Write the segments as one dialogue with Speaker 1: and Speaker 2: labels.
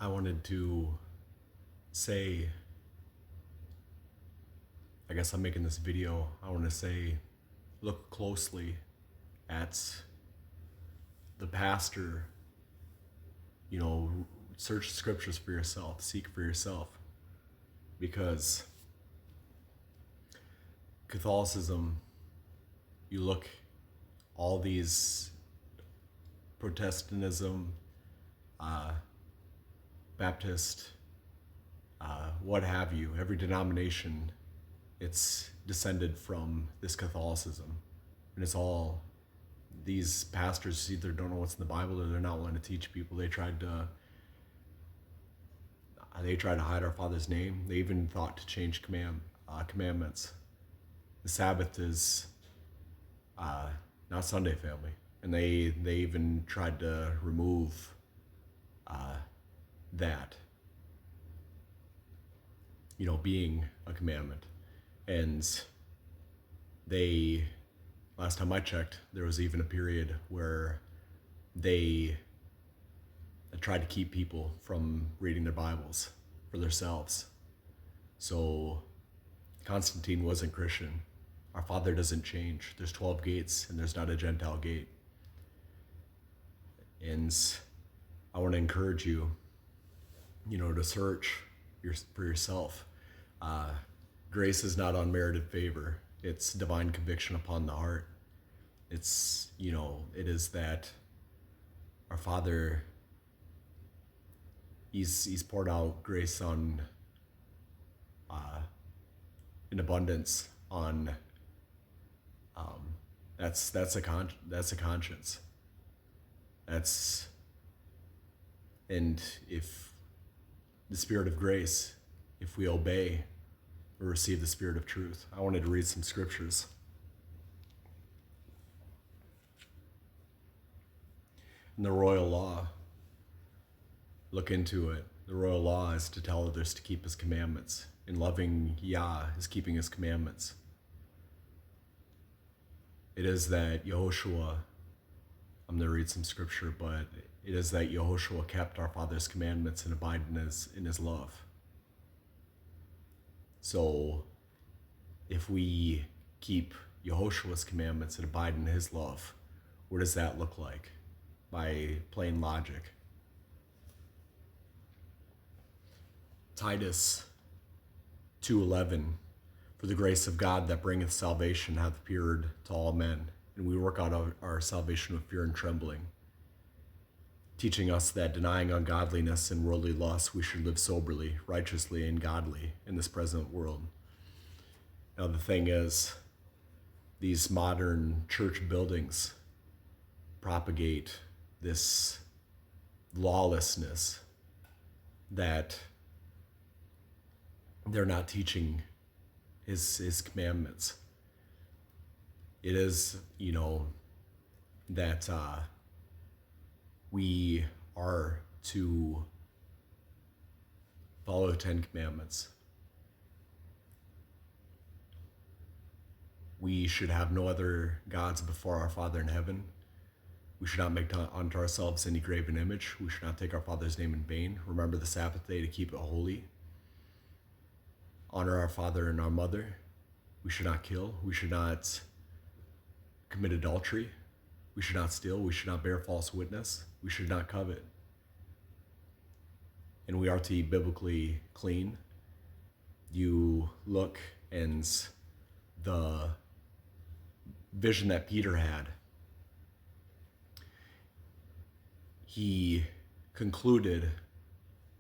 Speaker 1: I wanted to say, I guess I'm making this video. I want to say, look closely at the pastor, you know, search scriptures for yourself, seek for yourself. Because Catholicism, you look, all these Protestantism, Baptist, what have you, every denomination, it's descended from this Catholicism. And it's all, these pastors either don't know what's in the Bible or they're not willing to teach people. They tried to hide our Father's name. They even thought to change commandments. The Sabbath is not Sunday, family. And they even tried to remove that, being a commandment. And last time I checked, there was even a period where they tried to keep people from reading their Bibles for themselves. So Constantine wasn't Christian. Our Father doesn't change. There's 12 gates and there's not a Gentile gate. And I want to encourage you, to search for yourself. Grace is not unmerited favor. It's divine conviction upon the heart. It's, it is that our Father, He's poured out grace on, in abundance on, that's a conscience. And if the Spirit of grace, if we obey, we receive the Spirit of truth. I wanted to read some scriptures. In the royal law, look into it. The royal law is to tell others to keep His commandments. And loving Yah is keeping His commandments. It is that Yehoshua, I'm going to read some scripture, but it is that Yehoshua kept our Father's commandments and abided in his love. So if we keep Yehoshua's commandments and abide in His love, what does that look like? By plain logic. Titus 2:11, for the grace of God that bringeth salvation hath appeared to all men, and we work out our salvation with fear and trembling, teaching us that denying ungodliness and worldly lusts, we should live soberly, righteously, and godly in this present world. Now the thing is, these modern church buildings propagate this lawlessness that they're not teaching his commandments. It is, that we are to follow the 10 Commandments. We should have no other gods before our Father in heaven. We should not make unto ourselves any graven image. We should not take our Father's name in vain. Remember the Sabbath day to keep it holy. Honor our father and our mother. We should not kill. We should not commit adultery. We should not steal. We should not bear false witness. We should not covet. And we are to be biblically clean. You look, and the vision that Peter had, he concluded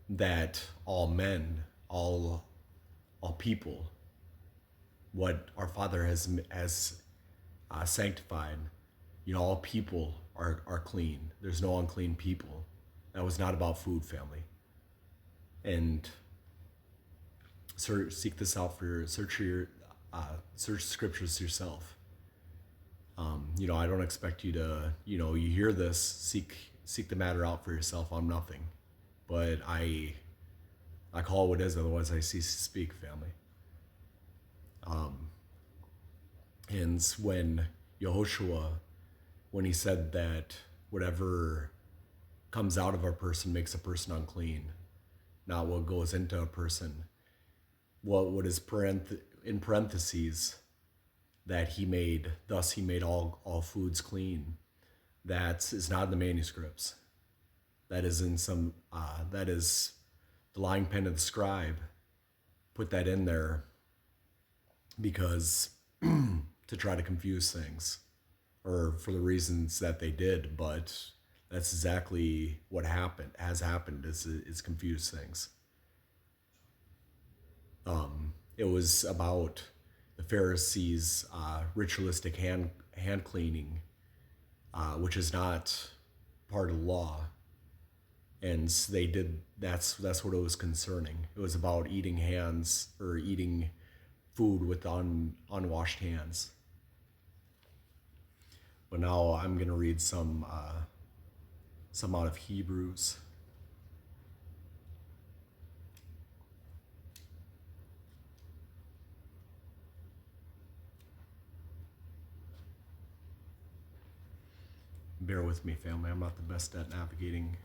Speaker 1: that all men, all people, what our Father has sanctified, all people are clean. There's no unclean people. That was not about food, family. And seek this out search scriptures yourself. I don't expect you to, you hear this, seek the matter out for yourself. I'm nothing, but I call it what it is, otherwise I cease to speak, family. And when Yehoshua, when he said that whatever comes out of a person makes a person unclean, not what goes into a person. What is in parentheses that he made, thus he made all foods clean. That is not in the manuscripts. That is in some, that is the lying pen of the scribe. Put that in there because to try to confuse things, or for the reasons that they did, but that's exactly what has happened is confuse things. It was about the Pharisees' ritualistic hand cleaning, which is not part of the law, and they did. That's what it was concerning. It was about eating hands or eating food with unwashed hands. But now I'm gonna read some out of Hebrews. Bear with me, family. I'm not the best at navigating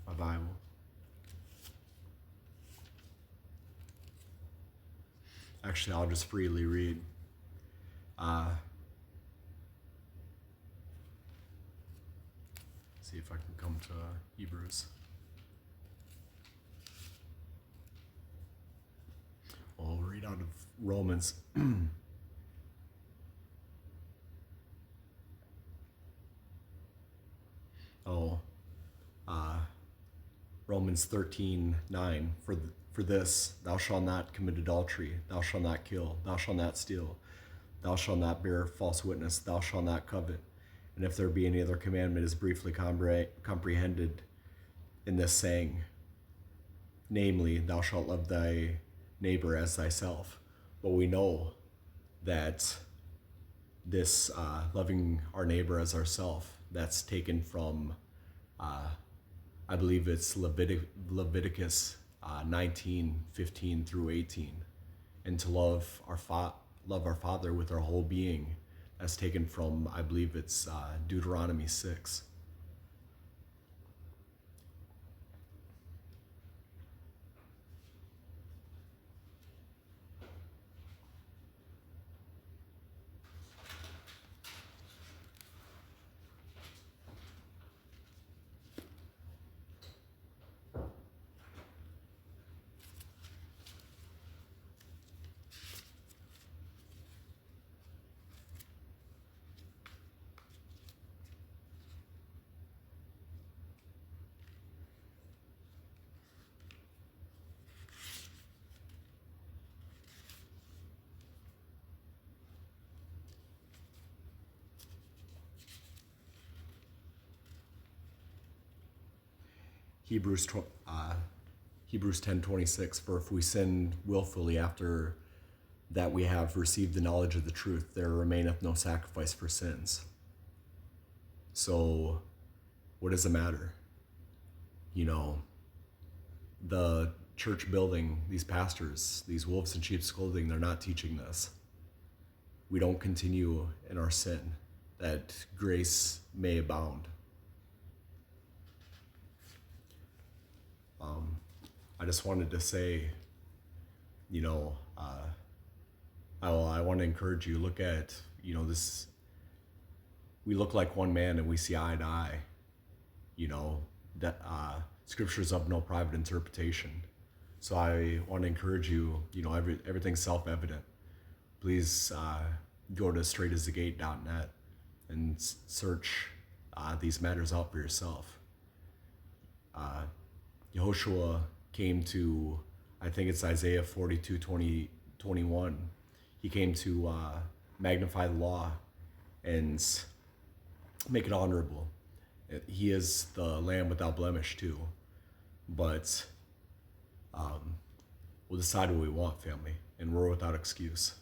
Speaker 1: my Bible. Actually, I'll just freely read. See if I can come to Hebrews. I'll read out of Romans. Romans 13:9. For this, thou shalt not commit adultery, thou shalt not kill, thou shalt not steal, thou shalt not bear false witness, thou shalt not covet. And if there be any other commandment, is briefly comprehended in this saying, namely, thou shalt love thy neighbor as thyself. But we know that this loving our neighbor as ourself, that's taken from, I believe it's Leviticus 19:15 through 18, and to love our Father with our whole being. That's taken from, I believe it's Deuteronomy 6. Hebrews 10:26. For if we sin willfully after that we have received the knowledge of the truth, there remaineth no sacrifice for sins. So, what does it matter? The church building, these pastors, these wolves in sheep's clothing, they're not teaching this. We don't continue in our sin, that grace may abound. I just wanted to say, I want to encourage you, look at, this, we look like one man and we see eye to eye, that scripture's of no private interpretation. So I want to encourage you, everything's self-evident. Please go to straightasthegate.net and search these matters out for yourself. Yehoshua came to, I think it's Isaiah 42:21. He came to magnify the law and make it honorable. He is the Lamb without blemish too. But we'll decide what we want, family, and we're without excuse.